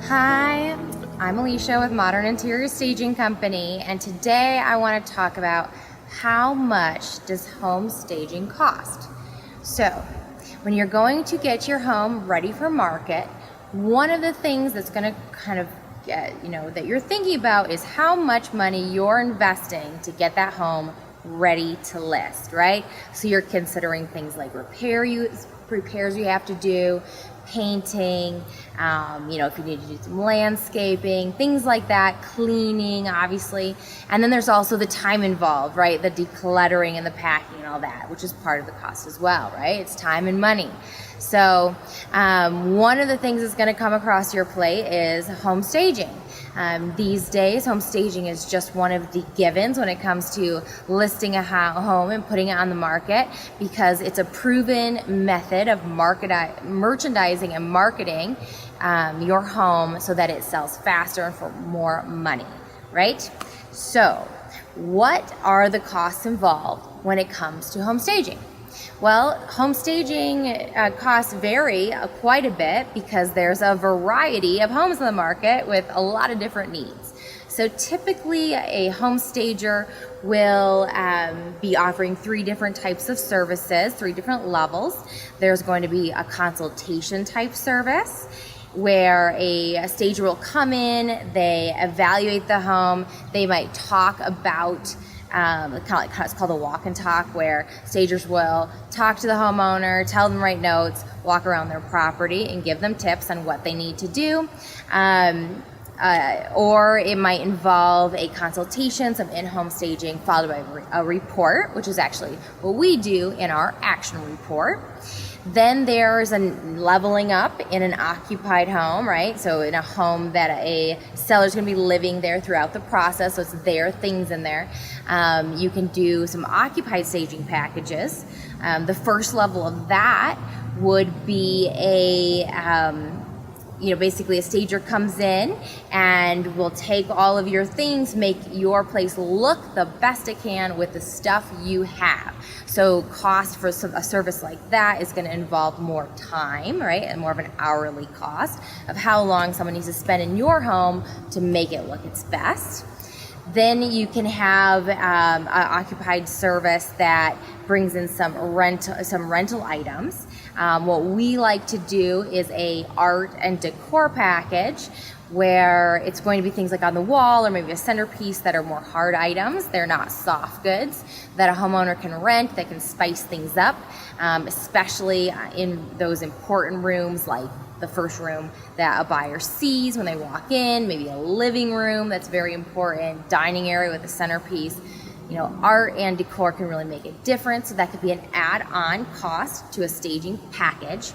Hi, I'm Elisha with Modern Interior Staging Company, and today I want to talk about how much does home staging cost. So, when you're going to get your home ready for market, one of the things that's going to kind of that you're thinking about is how much money you're investing to get that home ready to list, right? So you're considering things like repairs you have to do, painting, if you need to do some landscaping, things like that, cleaning, obviously. And then there's also the time involved, right? The decluttering and the packing and all that, which is part of the cost as well, right? It's time and money. So one of the things that's going to come across your plate is home staging. These days, home staging is just one of the givens when it comes to listing a home and putting it on the market, because it's a proven method of merchandising and marketing your home so that it sells faster and for more money, right? So what are the costs involved when it comes to home staging? Well, home staging costs vary quite a bit because there's a variety of homes in the market with a lot of different needs. So typically a home stager will be offering 3 different types of services, 3 different levels. There's going to be a consultation type service where a stager will come in, they evaluate the home, they might talk about it's called a walk and talk, where stagers will talk to the homeowner, tell them to write notes, walk around their property and give them tips on what they need to do. Or it might involve a consultation, some in-home staging, followed by a report, which is actually what we do in our action report. Then there's a leveling up in an occupied home, right? So in a home that a seller's going to be living there throughout the process, so it's their things in there. You can do some occupied staging packages. The first level of that would be basically a stager comes in and will take all of your things, make your place look the best it can with the stuff you have. So cost for a service like that is going to involve more time, right? And more of an hourly cost of how long someone needs to spend in your home to make it look its best. Then you can have an occupied service that brings in some rental items. What we like to do is a art and decor package, where it's going to be things like on the wall or maybe a centerpiece that are more hard items. They're not soft goods that a homeowner can rent that can spice things up, especially in those important rooms like the first room that a buyer sees when they walk in, maybe a living room that's very important, dining area with a centerpiece. Art and decor can really make a difference. So that could be an add-on cost to a staging package,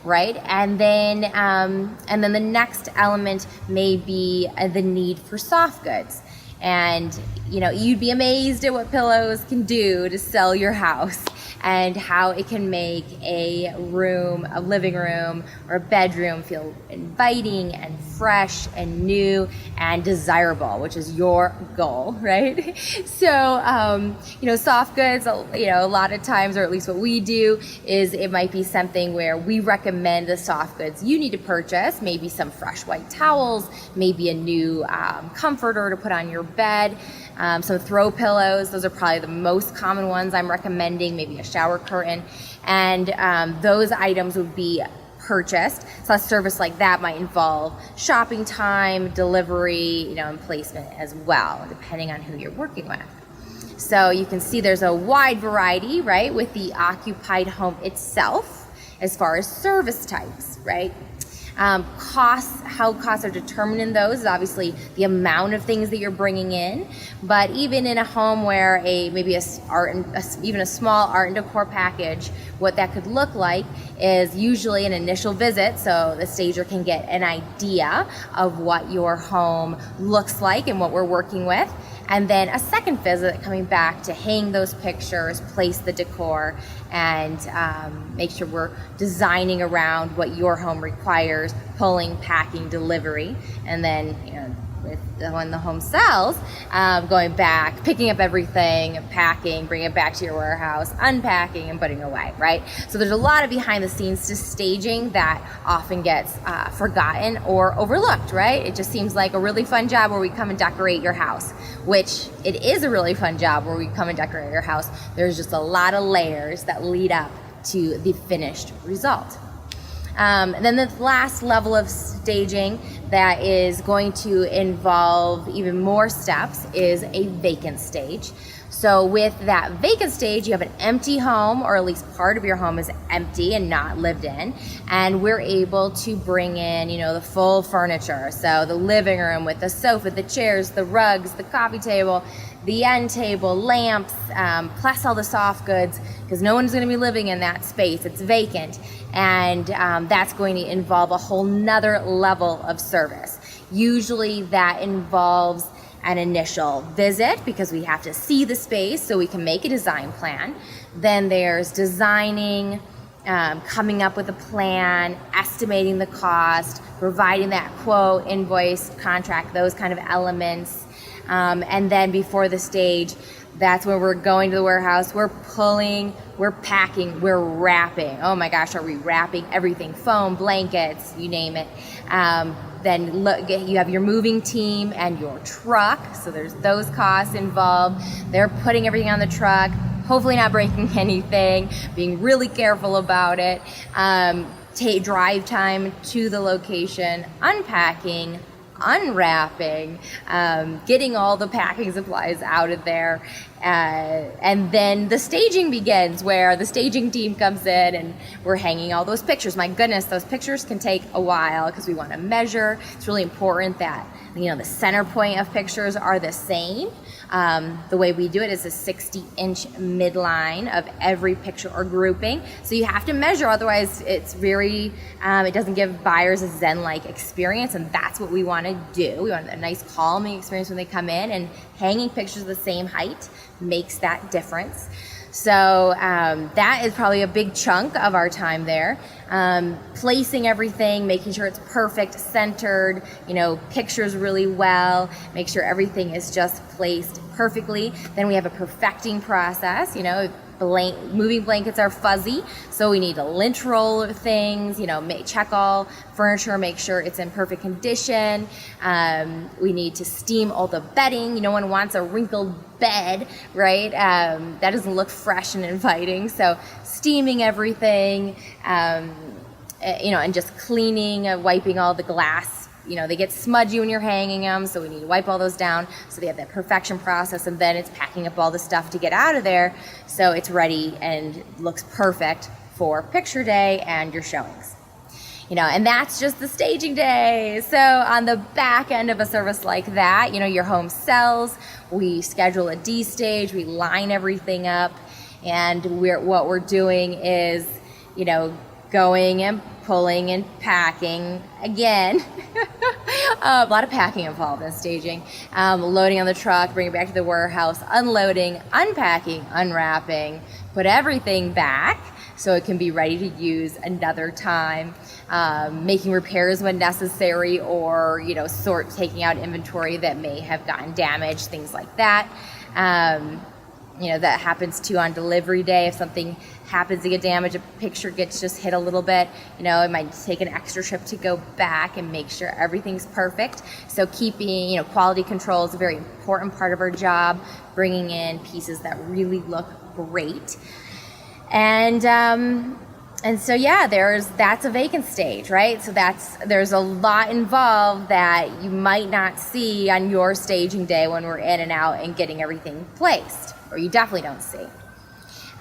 right? And then the next element may be the need for soft goods. And you'd be amazed at what pillows can do to sell your house, and how it can make a living room or a bedroom feel inviting and fresh and new and desirable, which is your goal, right? So, soft goods, a lot of times, or at least what we do, is it might be something where we recommend the soft goods you need to purchase, maybe some fresh white towels, maybe a new comforter to put on your bed, some throw pillows. Those are probably the most common ones I'm recommending, maybe a shower curtain, and those items would be purchased. So a service like that might involve shopping time, delivery, and placement as well, depending on who you're working with. So you can see there's a wide variety, right, with the occupied home itself as far as service types, right? How costs are determined in those is obviously the amount of things that you're bringing in. But even in a home where even a small art and decor package, what that could look like is usually an initial visit, so the stager can get an idea of what your home looks like and what we're working with. And then a second visit coming back to hang those pictures, place the decor, and make sure we're designing around what your home requires, pulling, packing, delivery. And then when the home sells, going back, picking up everything, packing, bringing it back to your warehouse, unpacking and putting it away, right? So there's a lot of behind the scenes to staging that often gets forgotten or overlooked, right? It just seems like a really fun job where we come and decorate your house, which it is a really fun job where we come and decorate your house. There's just a lot of layers that lead up to the finished result. And then the last level of staging that is going to involve even more steps is a vacant stage. So with that vacant stage, you have an empty home, or at least part of your home is empty and not lived in. And we're able to bring in, the full furniture. So the living room with the sofa, the chairs, the rugs, the coffee table, the end table, lamps, plus all the soft goods, because no one's going to be living in that space. It's vacant. And that's going to involve a whole nother level of service. Usually that involves an initial visit, because we have to see the space so we can make a design plan. Then there's designing, coming up with a plan, estimating the cost, providing that quote, invoice, contract, those kind of elements. And then before the stage, that's where we're going to the warehouse, we're pulling, we're packing, we're wrapping. Oh my gosh, are we wrapping everything? Foam, blankets, you name it. Then look, you have your moving team and your truck. So there's those costs involved. They're putting everything on the truck, hopefully not breaking anything, being really careful about it. Drive time to the location, unpacking, unwrapping, getting all the packing supplies out of there. And then the staging begins, where the staging team comes in and we're hanging all those pictures. My goodness, those pictures can take a while because we want to measure. It's really important that, the center point of pictures are the same. The way we do it is a 60-inch midline of every picture or grouping. So you have to measure, otherwise it's very, it doesn't give buyers a Zen-like experience, and that's what we want to do. We want a nice calming experience when they come in, and hanging pictures the same height makes that difference. So that is probably a big chunk of our time there. Placing everything, making sure it's perfect, centered, pictures really well, make sure everything is just placed perfectly. Then we have a perfecting process. Moving blankets are fuzzy, so we need to lint roll things, check all furniture, make sure it's in perfect condition. We need to steam all the bedding. No one wants a wrinkled bed, right? That doesn't look fresh and inviting. So steaming everything, and just cleaning, wiping all the glass. They get smudgy when you're hanging them, so we need to wipe all those down. So they have that perfection process, and then it's packing up all the stuff to get out of there so it's ready and looks perfect for picture day and your showings. And that's just the staging day. So on the back end of a service like that, your home sells, we schedule a D stage, we line everything up, and what we're doing is, going and pulling and packing again. A lot of packing involved in staging. Loading on the truck, bringing it back to the warehouse, unloading, unpacking, unwrapping, put everything back so it can be ready to use another time. Making repairs when necessary, or taking out inventory that may have gotten damaged, things like that. That happens too on delivery day. If something happens to get damaged, a picture gets just hit a little bit, it might take an extra trip to go back and make sure everything's perfect. So keeping, quality control is a very important part of our job, bringing in pieces that really look great. And so that's a vacant stage, right? So there's a lot involved that you might not see on your staging day when we're in and out and getting everything placed, or you definitely don't see.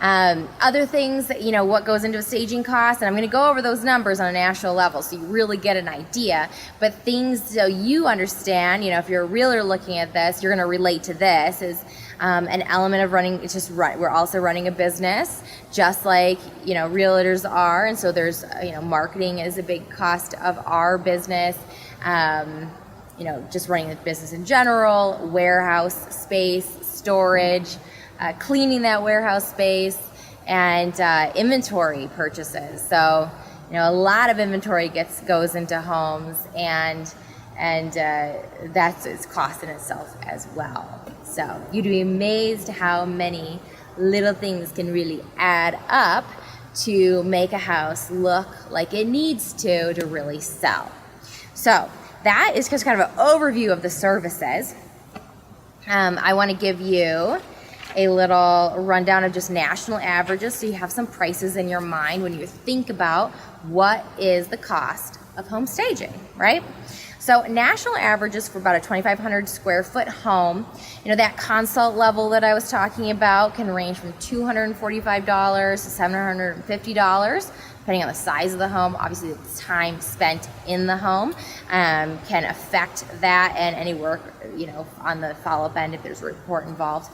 Other things that, what goes into a staging cost, and I'm going to go over those numbers on a national level so you really get an idea, but things so you understand, if you're a realtor looking at this, you're going to relate to this, is an element of running. We're also running a business, just like, realtors are, and so there's, marketing is a big cost of our business, just running the business in general, warehouse space, storage, cleaning that warehouse space, and inventory purchases. So, a lot of inventory goes into homes, and and that's its cost in itself as well. So you'd be amazed how many little things can really add up to make a house look like it needs to really sell. So that is just kind of an overview of the services. I want to give you a little rundown of just national averages so you have some prices in your mind when you think about what is the cost of home staging, right? So national averages for about a 2,500 square foot home, that consult level that I was talking about can range from $245 to $750, depending on the size of the home. Obviously, the time spent in the home can affect that, and any work, on the follow-up end if there's a report involved.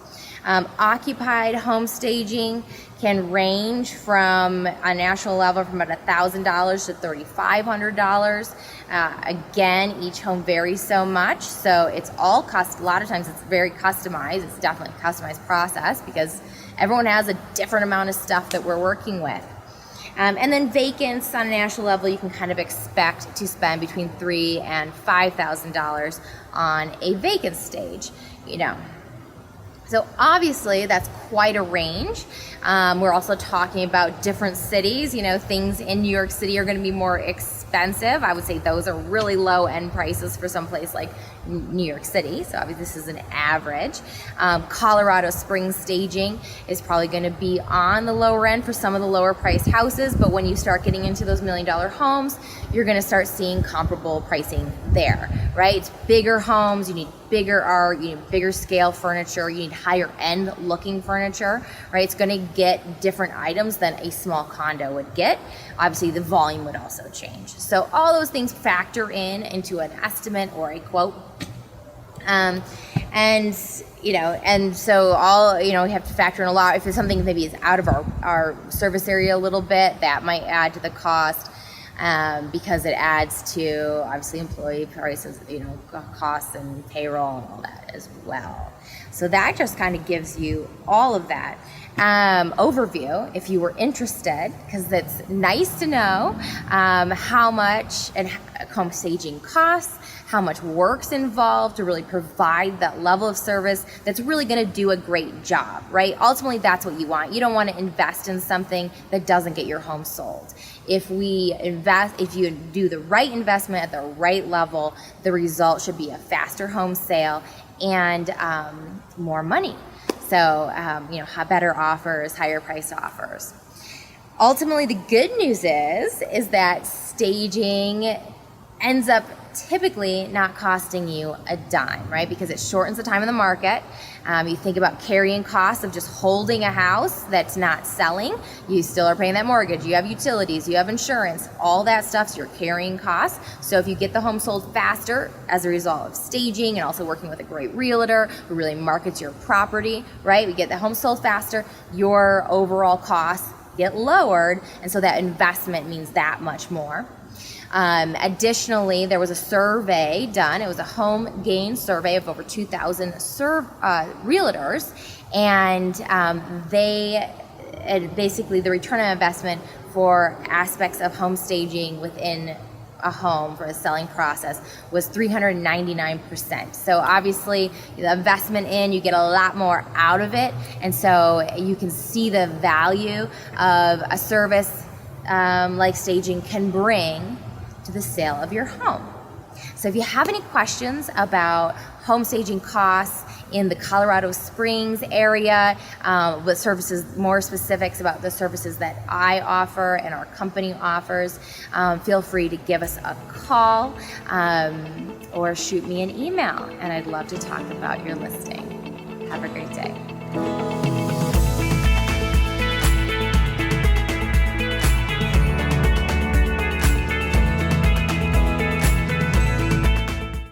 Occupied home staging can range from a national level from about $1,000 to $3,500. Again, each home varies so much, so it's all a lot of times it's very customized. It's definitely a customized process because everyone has a different amount of stuff that we're working with. And then vacants on a national level, you can kind of expect to spend between $3,000 and $5,000 on a vacant stage, So obviously that's quite a range. We're also talking about different cities. Things in New York City are going to be more expensive. I would say those are really low end prices for some place like New York City. So obviously this is an average. Colorado Springs staging is probably going to be on the lower end for some of the lower priced houses. But when you start getting into those $1 million homes, you're going to start seeing comparable pricing there, right? It's bigger homes. You need bigger art, you need bigger scale furniture, you need higher end looking furniture, right? It's going to get different items than a small condo would get. Obviously the volume would also change. So all those things factor into an estimate or a quote. And so all, we have to factor in a lot. If it's something maybe is out of our service area a little bit, that might add to the cost. Because it adds to obviously employee prices, costs and payroll and all that as well. So that just kind of gives you all of that overview if you were interested, because it's nice to know how much home staging costs, how much work's involved to really provide that level of service that's really going to do a great job, right? Ultimately, that's what you want. You don't want to invest in something that doesn't get your home sold. If you do the right investment at the right level, the result should be a faster home sale and more money. So, better offers, higher priced offers. Ultimately, the good news is that staging ends up typically not costing you a dime, right? Because it shortens the time in the market. You think about carrying costs of just holding a house that's not selling. You still are paying that mortgage. You have utilities, you have insurance, all that stuff's your carrying costs. So if you get the home sold faster as a result of staging and also working with a great realtor who really markets your property, right? We get the home sold faster, your overall costs get lowered, and so that investment means that much more. Additionally, there was a survey done. It was a home gain survey of over 2,000 realtors, and basically the return on investment for aspects of home staging within a home for the selling process was 399%. So obviously the investment you get a lot more out of it, and so you can see the value of a service like staging can bring to the sale of your home. So if you have any questions about home staging costs in the Colorado Springs area, with services, more specifics about the services that I offer and our company offers, feel free to give us a call or shoot me an email, and I'd love to talk about your listing. Have a great day.